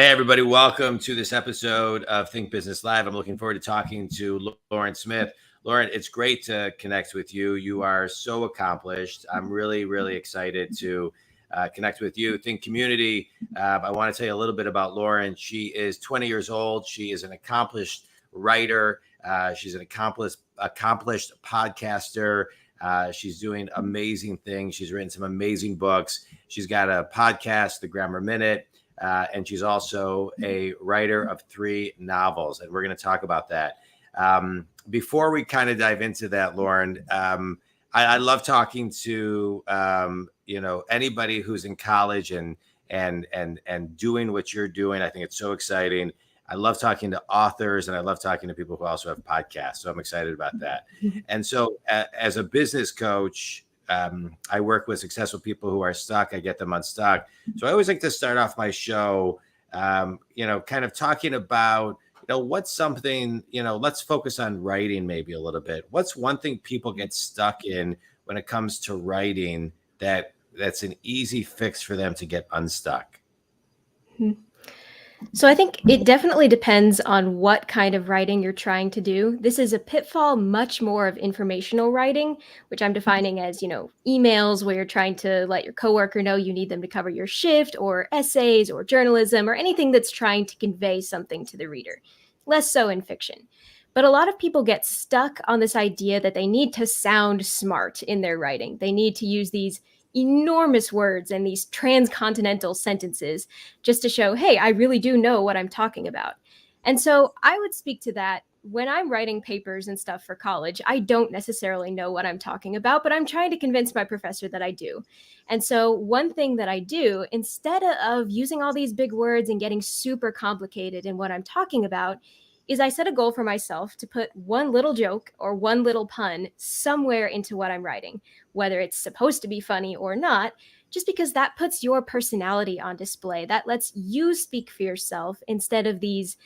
Hey, everybody. Welcome to this episode of Think Business Live. I'm looking forward to talking to Lauren Smyth. Lauren, it's great to connect with you. You are so accomplished. I'm really, really excited to connect with you. Think community. I want to tell you a little bit about Lauren. She is 20 years old. She is an accomplished writer. She's an accomplished podcaster. She's doing amazing things. She's written some amazing books. She's got a podcast, The Grammar Minute. And she's also a writer of 3 novels, and we're going to talk about that. Before we kind of dive into that, Lauren, I love talking to anybody who's in college and doing what you're doing. I think it's so exciting. I love talking to authors, and I love talking to people who also have podcasts. So I'm excited about that. And so, as a business coach, I work with successful people who are stuck. I get them unstuck. So I always like to start off my show, kind of talking about, what's something, let's focus on writing maybe a little bit. What's one thing people get stuck in when it comes to writing that's an easy fix for them to get unstuck? So I think it definitely depends on what kind of writing you're trying to do. This is a pitfall much more of informational writing, which I'm defining as, emails where you're trying to let your coworker know you need them to cover your shift, or essays or journalism or anything that's trying to convey something to the reader. Less so in fiction. But a lot of people get stuck on this idea that they need to sound smart in their writing. They need to use these enormous words and these transcontinental sentences just to show, hey, I really do know what I'm talking about. And so I would speak to that when I'm writing papers and stuff for college. I don't necessarily know what I'm talking about, but I'm trying to convince my professor that I do. And so one thing that I do, instead of using all these big words and getting super complicated in what I'm talking about, is I set a goal for myself to put one little joke or one little pun somewhere into what I'm writing, whether it's supposed to be funny or not, just because that puts your personality on display. That lets you speak for yourself instead of these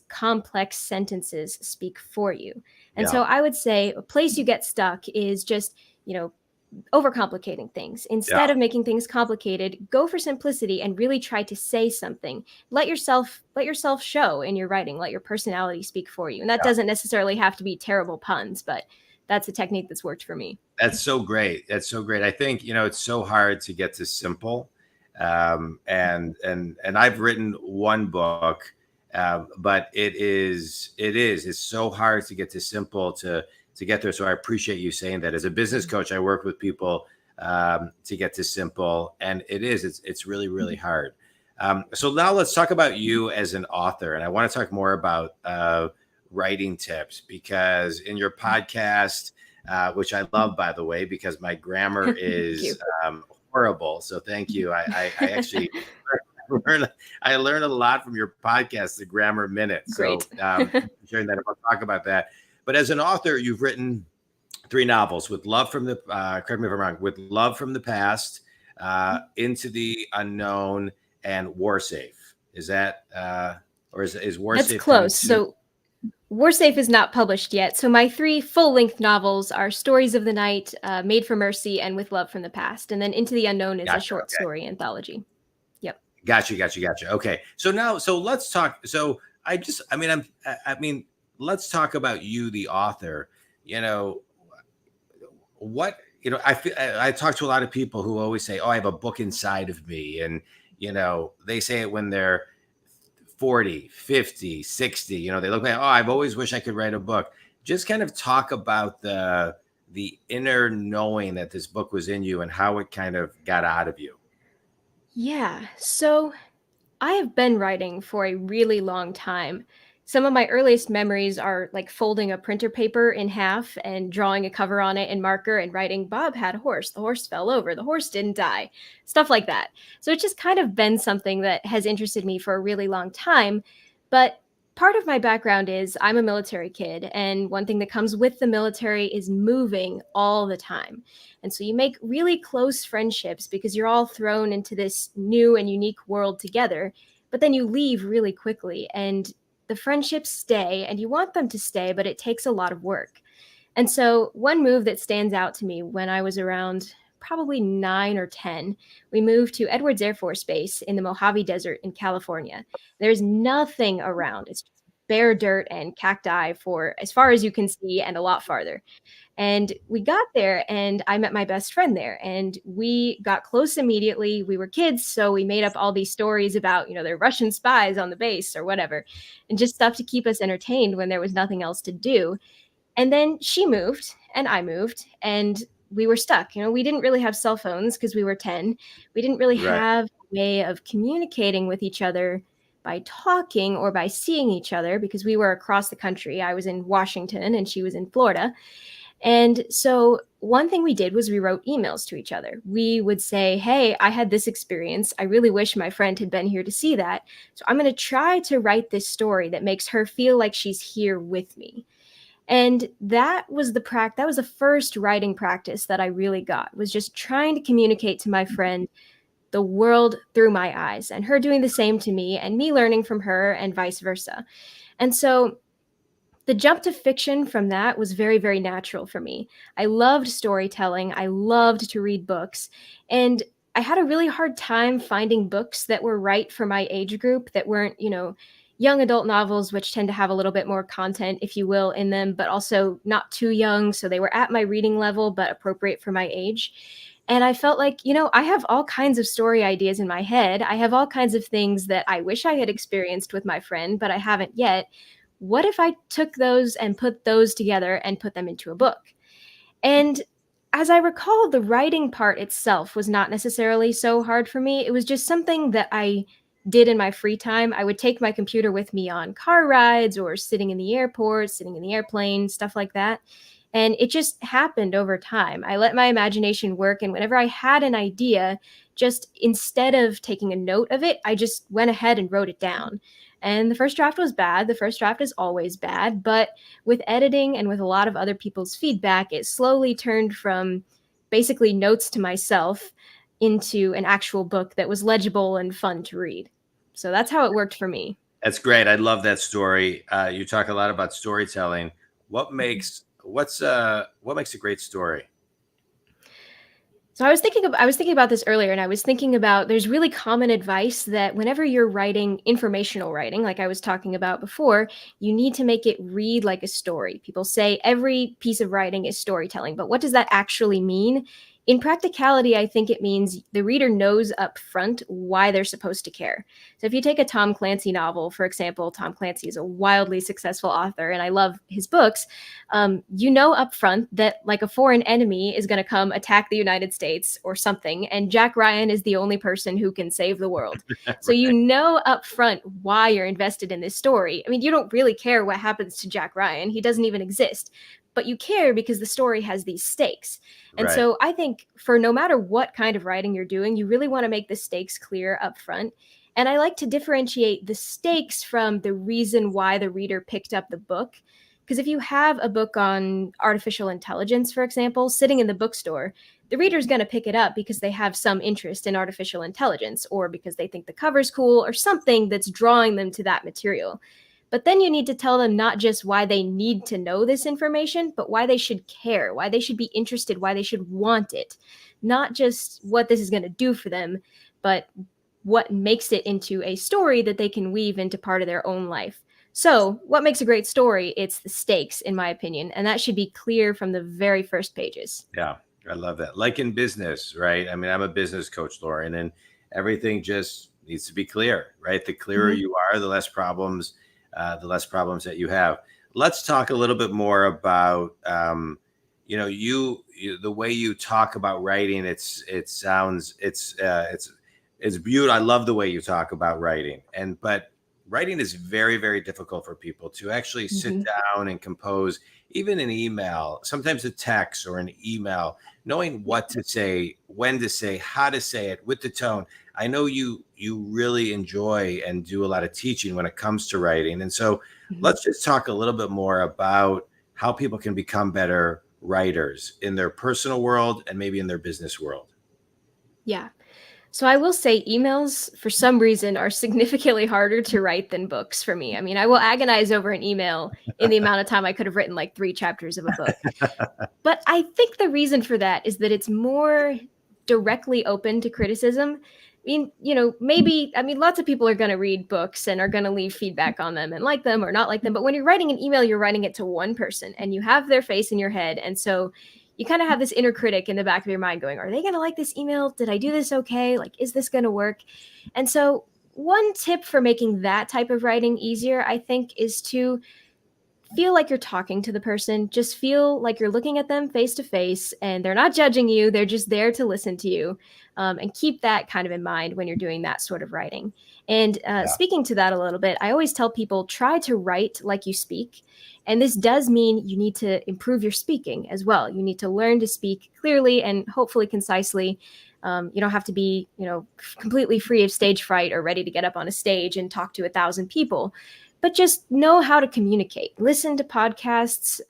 complex sentences speak for you. And so I would say a place you get stuck is just, overcomplicating things. Instead of making things complicated, go for simplicity and really try to say something. Let yourself show in your writing. Let your personality speak for you. And that doesn't necessarily have to be terrible puns, but that's a technique that's worked for me. That's so great. I think, it's so hard to get to simple. And I've written one book, but it's so hard to get to simple to get there. So I appreciate you saying that. As a business coach, I work with people to get to simple, and it's really, really hard. So now let's talk about you as an author. And I want to talk more about writing tips, because in your podcast, which I love, by the way, because my grammar is horrible. So thank you. I actually I learn a lot from your podcast, The Grammar Minute. So sharing that, I'll talk about that. But as an author, you've written 3 novels, with love from the correct me if I'm wrong, with love from the past, Into the Unknown, and War Safe. Is that or is War Safe? That's close. So War Safe is not published yet. So my 3 full-length novels are Stories of the Night, Made for Mercy, and With Love from the Past. And then Into the Unknown is a short story anthology. Yep. Gotcha. Okay. So let's talk. So let's talk about you, the author. I talk to a lot of people who always say, "Oh, I have a book inside of me," and they say it when they're 40, 50, 60. They look like, "Oh, I've always wished I could write a book." Just kind of talk about the inner knowing that this book was in you and how it kind of got out of you. Yeah. So I have been writing for a really long time. Some of my earliest memories are like folding a printer paper in half and drawing a cover on it in marker and writing, "Bob had a horse. The horse fell over. The horse didn't die." Stuff like that. So it's just kind of been something that has interested me for a really long time. But part of my background is I'm a military kid. And one thing that comes with the military is moving all the time. And so you make really close friendships because you're all thrown into this new and unique world together. But then you leave really quickly, and the friendships stay, and you want them to stay, but it takes a lot of work. And so one move that stands out to me when I was around probably 9 or 10, we moved to Edwards Air Force Base in the Mojave Desert in California. There's nothing around. It's just bare dirt and cacti for as far as you can see and a lot farther. And we got there and I met my best friend there and we got close immediately. We were kids, so we made up all these stories about, there are Russian spies on the base or whatever, and just stuff to keep us entertained when there was nothing else to do. And then she moved and I moved and we were stuck. We didn't really have cell phones because we were 10. We didn't really Right. have a way of communicating with each other by talking or by seeing each other because we were across the country. I was in Washington and she was in Florida. And so one thing we did was we wrote emails to each other. We would say, hey, I had this experience. I really wish my friend had been here to see that. So I'm going to try to write this story that makes her feel like she's here with me. And that was the first writing practice that I really got, was just trying to communicate to my friend the world through my eyes and her doing the same to me and me learning from her and vice versa. And so the jump to fiction from that was very, very natural for me. I loved storytelling. I loved to read books. And I had a really hard time finding books that were right for my age group, that weren't, young adult novels, which tend to have a little bit more content, if you will, in them, but also not too young. So they were at my reading level, but appropriate for my age. And I felt like, I have all kinds of story ideas in my head. I have all kinds of things that I wish I had experienced with my friend, but I haven't yet. What if I took those and put those together and put them into a book? And as I recall, the writing part itself was not necessarily so hard for me. It was just something that I did in my free time. I would take my computer with me on car rides or sitting in the airport, sitting in the airplane, stuff like that. And it just happened over time. I let my imagination work. And whenever I had an idea, just instead of taking a note of it, I just went ahead and wrote it down. And the first draft was bad. The first draft is always bad. But with editing and with a lot of other people's feedback, it slowly turned from basically notes to myself into an actual book that was legible and fun to read. So that's how it worked for me. That's great. I love that story. You talk a lot about storytelling. What makes a great story? So I was thinking about this earlier, and I was thinking about, there's really common advice that whenever you're writing informational writing, like I was talking about before, you need to make it read like a story. People say every piece of writing is storytelling, but what does that actually mean? In practicality, I think it means the reader knows up front why they're supposed to care. So if you take a Tom Clancy novel, for example, Tom Clancy is a wildly successful author, and I love his books. You know up front that like a foreign enemy is going to come attack the United States or something, and Jack Ryan is the only person who can save the world. So you know up front why you're invested in this story. I mean, you don't really care what happens to Jack Ryan. He doesn't even exist. But you care because the story has these stakes. And Right. so I think for no matter what kind of writing you're doing, you really want to make the stakes clear up front. And I like to differentiate the stakes from the reason why the reader picked up the book. Because if you have a book on artificial intelligence, for example, sitting in the bookstore, the reader's going to pick it up because they have some interest in artificial intelligence or because they think the cover's cool or something that's drawing them to that material. But then you need to tell them not just why they need to know this information, but why they should care, why they should be interested, why they should want it. Not just what this is going to do for them, but what makes it into a story that they can weave into part of their own life. So, what makes a great story? It's the stakes, in my opinion, and that should be clear from the very first pages. Yeah, I love that. Like in business, right? I mean, I'm a business coach, Lauren, and everything just needs to be clear, right? The clearer Mhm. you are, the less problems that you have. Let's talk a little bit more about, the way you talk about writing. It's beautiful. I love the way you talk about writing, but writing is very, very difficult for people to actually sit Mhm. down and compose, even an email, sometimes a text or an email, knowing what to say, when to say, how to say it with the tone. I know you really enjoy and do a lot of teaching when it comes to writing. And so Mhm. let's just talk a little bit more about how people can become better writers in their personal world and maybe in their business world. Yeah. So I will say emails, for some reason, are significantly harder to write than books for me. I mean, I will agonize over an email in the amount of time I could have written like 3 chapters of a book. But I think the reason for that is that it's more directly open to criticism, I mean, maybe, lots of people are going to read books and are going to leave feedback on them and like them or not like them. But when you're writing an email, you're writing it to one person and you have their face in your head. And so you kind of have this inner critic in the back of your mind going, are they going to like this email? Did I do this okay? Like, is this going to work? And so one tip for making that type of writing easier, I think, is to feel like you're talking to the person. Just feel like you're looking at them face to face and they're not judging you. They're just there to listen to you. And keep that kind of in mind when you're doing that sort of writing. And speaking to that a little bit, I always tell people try to write like you speak. And this does mean you need to improve your speaking as well. You need to learn to speak clearly and hopefully concisely. You don't have to be, completely free of stage fright or ready to get up on a stage and talk to 1,000 people, but just know how to communicate. Listen to podcasts,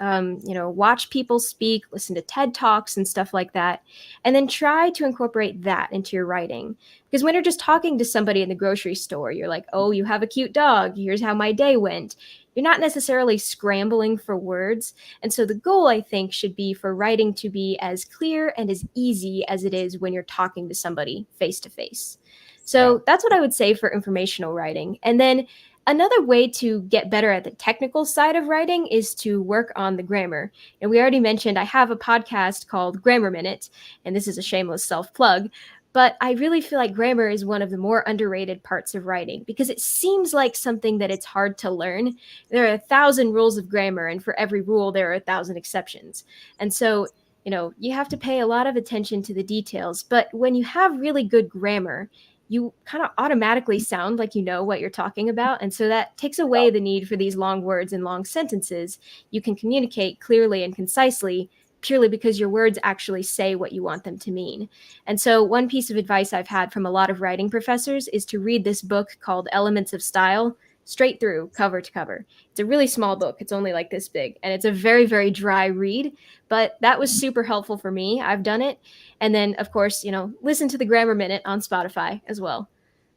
watch people speak, listen to TED Talks and stuff like that, and then try to incorporate that into your writing. Because when you're just talking to somebody in the grocery store, you're like, oh, you have a cute dog. Here's how my day went. You're not necessarily scrambling for words. And so the goal, I think, should be for writing to be as clear and as easy as it is when you're talking to somebody face to face. So that's what I would say for informational writing. And then another way to get better at the technical side of writing is to work on the grammar. And we already mentioned I have a podcast called Grammar Minute, and this is a shameless self-plug, but I really feel like grammar is one of the more underrated parts of writing because it seems like something that it's hard to learn. There are 1,000 rules of grammar, and for every rule, there are 1,000 exceptions. And so, you have to pay a lot of attention to the details. But when you have really good grammar, you kind of automatically sound like you know what you're talking about. And so that takes away the need for these long words and long sentences. You can communicate clearly and concisely purely because your words actually say what you want them to mean. And so one piece of advice I've had from a lot of writing professors is to read this book called Elements of Style straight through, cover to cover. It's a really small book. It's only like this big, and it's a very, very dry read, but that was super helpful for me. I've done it. And then, of course, listen to the Grammar Minute on Spotify as well.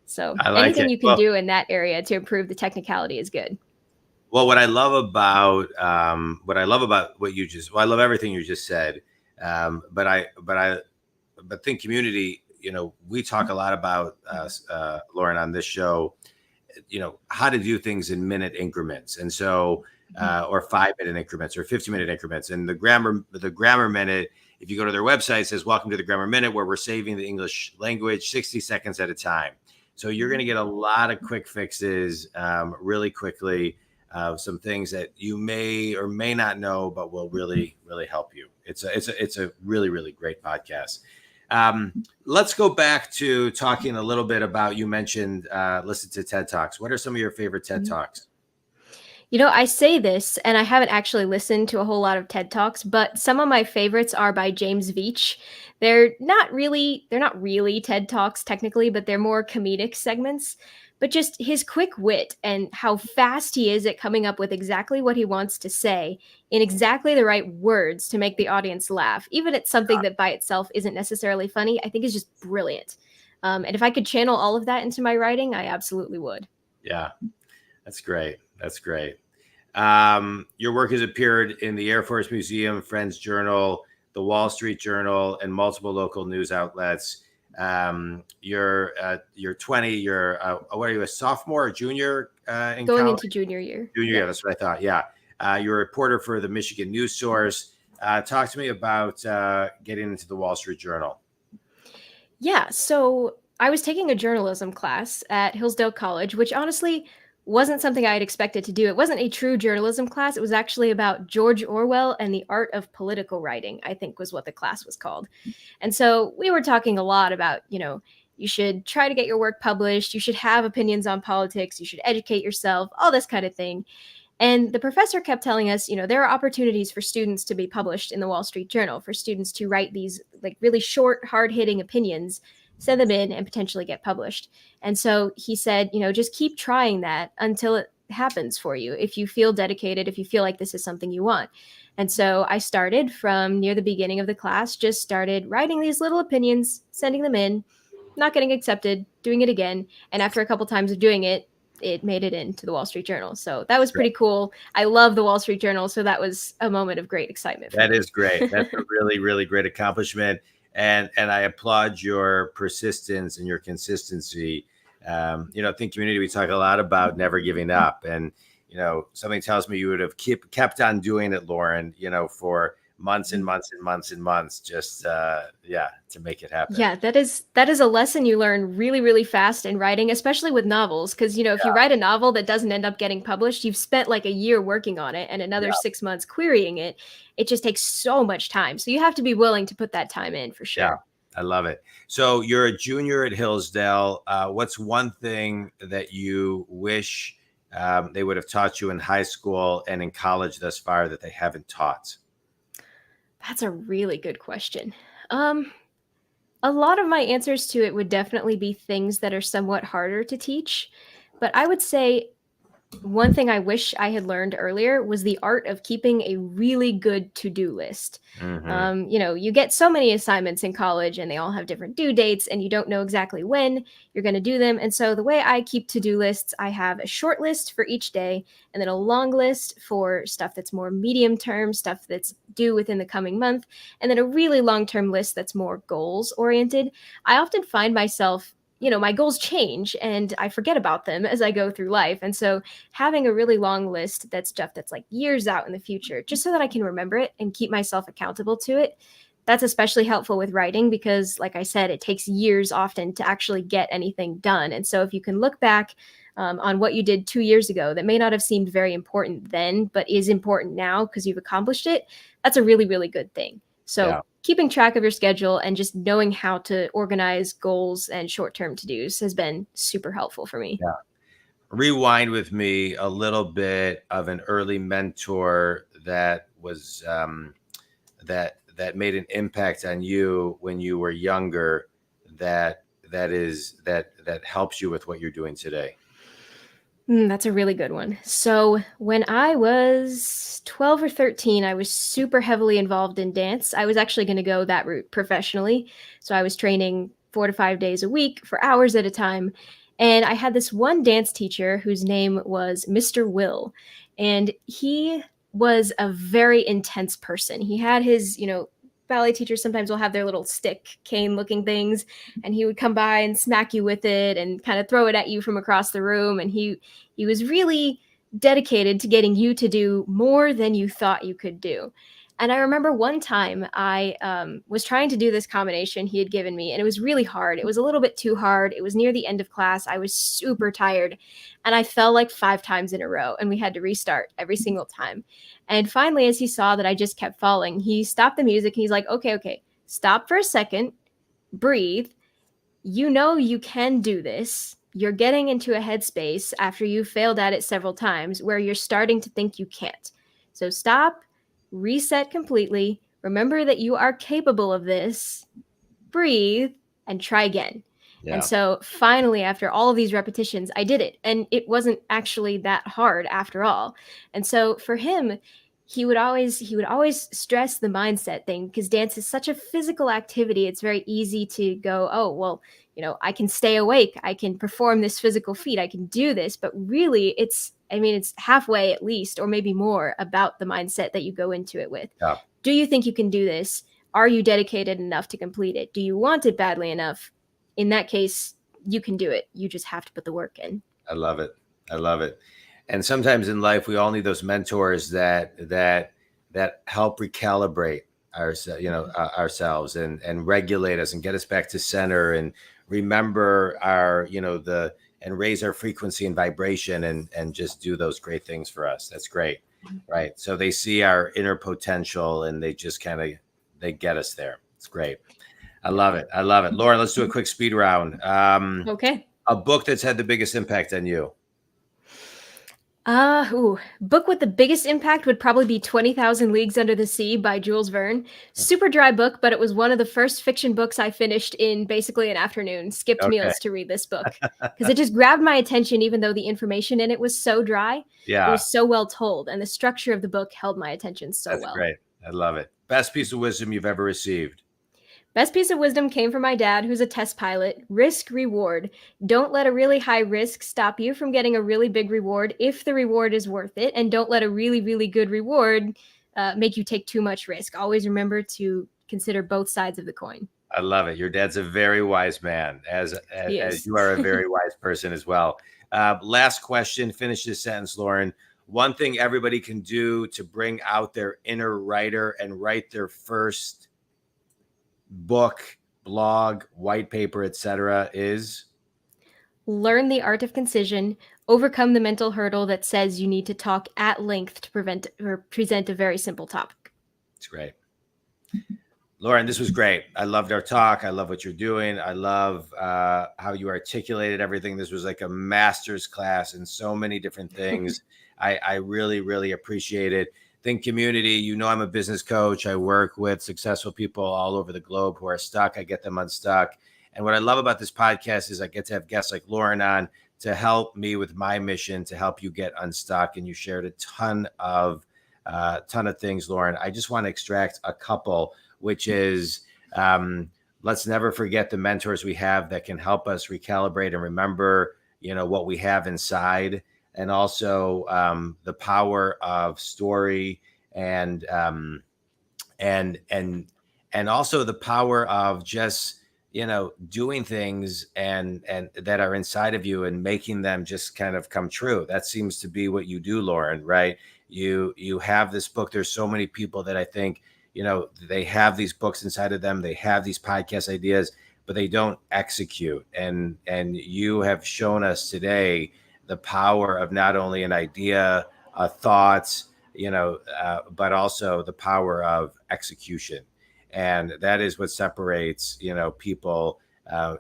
So I like anything it. you can do in that area to improve the technicality is good. Well, what I love about I love everything you just said. But think community. We talk a lot about Lauren on this show. How to do things in minute increments, and so or 5-minute increments or 50-minute increments. And the grammar minute, if you go to their website, it says, welcome to the Grammar Minute, where we're saving the English language 60 seconds at a time. So you're going to get a lot of quick fixes really quickly, some things that you may or may not know, but will really, really help you. It's a really, really great podcast. Let's go back to talking a little bit about, you mentioned listen to TED Talks. What are some of your favorite TED Talks? I say this, and I haven't actually listened to a whole lot of TED Talks, but some of my favorites are by James Veitch. They're not really TED Talks technically, but they're more comedic segments. But just his quick wit and how fast he is at coming up with exactly what he wants to say in exactly the right words to make the audience laugh, even at something that by itself isn't necessarily funny, I think is just brilliant. And if I could channel all of that into my writing, I absolutely would. Yeah, that's great. That's great. Your work has appeared in the Air Force Museum, Friends Journal, the Wall Street Journal, and multiple local news outlets. You're 20. You're what are you, a sophomore or junior in going college? Into junior year. Junior year, that's what I thought. Yeah. You're a reporter for the Michigan News Source. Talk to me about getting into the Wall Street Journal. Yeah, so I was taking a journalism class at Hillsdale College, which honestly wasn't something I had expected to do. It wasn't a true journalism class. It was actually about George Orwell and the art of political writing, I think was what the class was called. And so we were talking a lot about, you should try to get your work published. You should have opinions on politics. You should educate yourself, all this kind of thing. And the professor kept telling us, there are opportunities for students to be published in the Wall Street Journal, for students to write these like really short, hard-hitting opinions, send them in, and potentially get published. And so he said, just keep trying that until it happens for you. If you feel dedicated, if you feel like this is something you want. And so I started from near the beginning of the class, just started writing these little opinions, sending them in, not getting accepted, doing it again. And after a couple times of doing it, it made it into the Wall Street Journal. So that was pretty cool. I love the Wall Street Journal. So that was a moment of great excitement. That is great. That's a really, really great accomplishment. And I applaud your persistence and your consistency. Think community, we talk a lot about never giving up, and something tells me you would have kept on doing it, Lauren, for months and months and months and months, just to make it happen. Yeah, that is a lesson you learn really, really fast in writing, especially with novels. Because if you write a novel that doesn't end up getting published, you've spent like a year working on it and another Yeah, 6 months querying it. It just takes so much time. So you have to be willing to put that time in for yeah, sure. I love it. So you're a junior at Hillsdale. What's one thing that you wish they would have taught you in high school and in college thus far that they haven't taught? That's a really good question. Um, a lot of my answers to it would definitely be things that are somewhat harder to teach, but I would say one thing I wish I had learned earlier was the art of keeping a really good to-do list. Hmm. You get so many assignments in college and they all have different due dates and you don't know exactly when you're going to do them. And so the way I keep to-do lists, I have a short list for each day and then a long list for stuff that's more medium term, stuff that's due within the coming month, and then a really long-term list that's more goals oriented. I often find myself my goals change and I forget about them as I go through life. And so having a really long list that's stuff that's like years out in the future, just so that I can remember it and keep myself accountable to it. That's especially helpful with writing because, like I said, it takes years often to actually get anything done. And so, if you can look back on what you did 2 years ago that may not have seemed very important then, but is important now because you've accomplished it, that's a really, really good thing. So, Yeah, keeping track of your schedule and just knowing how to organize goals and short term to dos has been super helpful for me. yeah. Rewind with me a little bit of an early mentor that was that made an impact on you when you were younger, that helps you with what you're doing today. That's a really good one. So, when I was 12 or 13, I was super heavily involved in dance. I was actually going to go that route professionally. So, I was training 4 to 5 days a week for hours at a time. And I had this one dance teacher whose name was Mr. Will. And he was a very intense person. He had his, ballet teachers sometimes will have their little stick cane looking things, and he would come by and smack you with it and kind of throw it at you from across the room. And he was really dedicated to getting you to do more than you thought you could do. And I remember one time I was trying to do this combination he had given me, and it was really hard. It was a little bit too hard. It was near the end of class. I was super tired, and I fell like 5 times in a row, and we had to restart every single time. And finally, as he saw that I just kept falling, he stopped the music and he's like, okay, okay, stop for a second, breathe. You can do this. You're getting into a headspace after you failed at it several times where you're starting to think you can't. So stop, reset completely. Remember that you are capable of this. Breathe and try again. And Yeah, so finally, after all of these repetitions, I did it. And it wasn't actually that hard after all. And so for him, he would always stress the mindset thing because dance is such a physical activity. It's very easy to go, oh, well, I can stay awake. I can perform this physical feat. I can do this. But really, it's halfway at least, or maybe more, about the mindset that you go into it with. yeah. Do you think you can do this? Are you dedicated enough to complete it? Do you want it badly enough? In that case, you can do it. You just have to put the work in. I love it. I love it. And sometimes in life, we all need those mentors that help recalibrate ourselves and regulate us and get us back to center and remember our the and raise our frequency and vibration and just do those great things for us. That's great, right? So they see our inner potential and they just kind of they get us there. It's great. I Yeah. love it. I love it. Laura, let's do a quick speed round. Okay. A book that's had the biggest impact on you. Book with the biggest impact would probably be 20,000 Leagues Under the Sea by Jules Verne. Super dry book, but it was one of the first fiction books I finished in basically an afternoon. Skipped Okay. meals to read this book because it just grabbed my attention, even though the information in it was so dry. It Yeah, was so well told, and the structure of the book held my attention so that's well. great. I love it. Best piece of wisdom you've ever received. Best piece of wisdom came from my dad, who's a test pilot. Risk reward. Don't let a really high risk stop you from getting a really big reward if the reward is worth it. And don't let a really, really good reward make you take too much risk. Always remember to consider both sides of the coin. I love it. Your dad's a very wise man, He as is. you are a very wise person as well. Last question. Finish this sentence, Lauren. One thing everybody can do to bring out their inner writer and write their first book, blog, white paper, etc., is Learn the art of concision, overcome the mental hurdle that says you need to talk at length to prevent or present a very simple topic. it's great. Lauren, this was great. I loved our talk. I love what you're doing. I love how you articulated everything. This was like a master's class in so many different things. I really, really appreciate it. Think community, you know, I'm a business coach. I work with successful people all over the globe who are stuck. I get them unstuck. And what I love about this podcast is I get to have guests like Lauren on to help me with my mission to help you get unstuck. And you shared a ton of things, Lauren. I just want to extract a couple, which is let's never forget the mentors we have that can help us recalibrate and remember, you know, what we have inside, and also the power of story and and also the power of just, you know, doing things and that are inside of you and making them just kind of come true. That seems to be what you do, Lauren, right? You have this book. There's so many people that I think, you know, they have these books inside of them, they have these podcast ideas, but they don't execute. And you have shown us today the power of not only an idea, thoughts, you know, but also the power of execution. And that is what separates, you know, people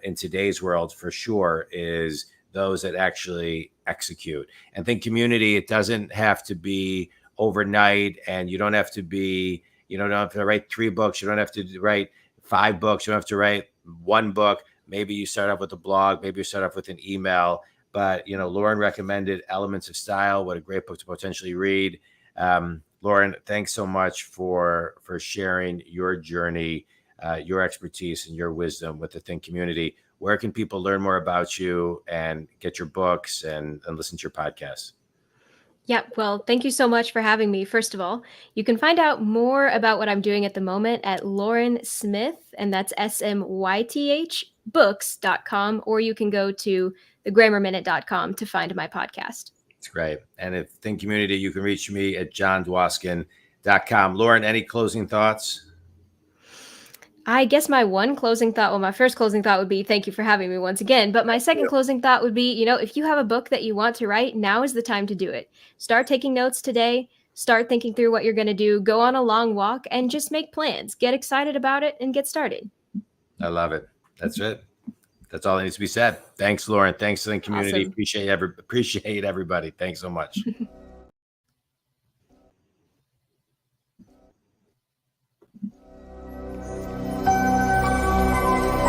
in today's world for sure, is those that actually execute. And think community, it doesn't have to be overnight, and you don't have to be, you don't have to write 3 books. You don't have to write 5 books. You don't have to write 1 book. Maybe you start off with a blog. Maybe you start off with an email. But, you know, Lauren recommended Elements of Style. What a great book to potentially read. Lauren, thanks so much for sharing your journey, your expertise, and your wisdom with the Think community. Where can people learn more about you and get your books and listen to your podcast? Yeah, well, thank you so much for having me. First of all, you can find out more about what I'm doing at the moment at Lauren Smyth, and that's SMYTH books.com, or you can go to thegrammarminute.com to find my podcast. It's great. And if Think community, you can reach me at jondwoskin.com. Lauren, any closing thoughts? I guess my first closing thought would be thank you for having me once again. But my second closing thought would be, you know, if you have a book that you want to write, now is the time to do it. Start taking notes today. Start thinking through what you're going to do. Go on a long walk and just make plans. Get excited about it and get started. I love it. That's it. That's all that needs to be said. Thanks, Lauren. Thanks to the community. Awesome. Appreciate everybody. Thanks so much.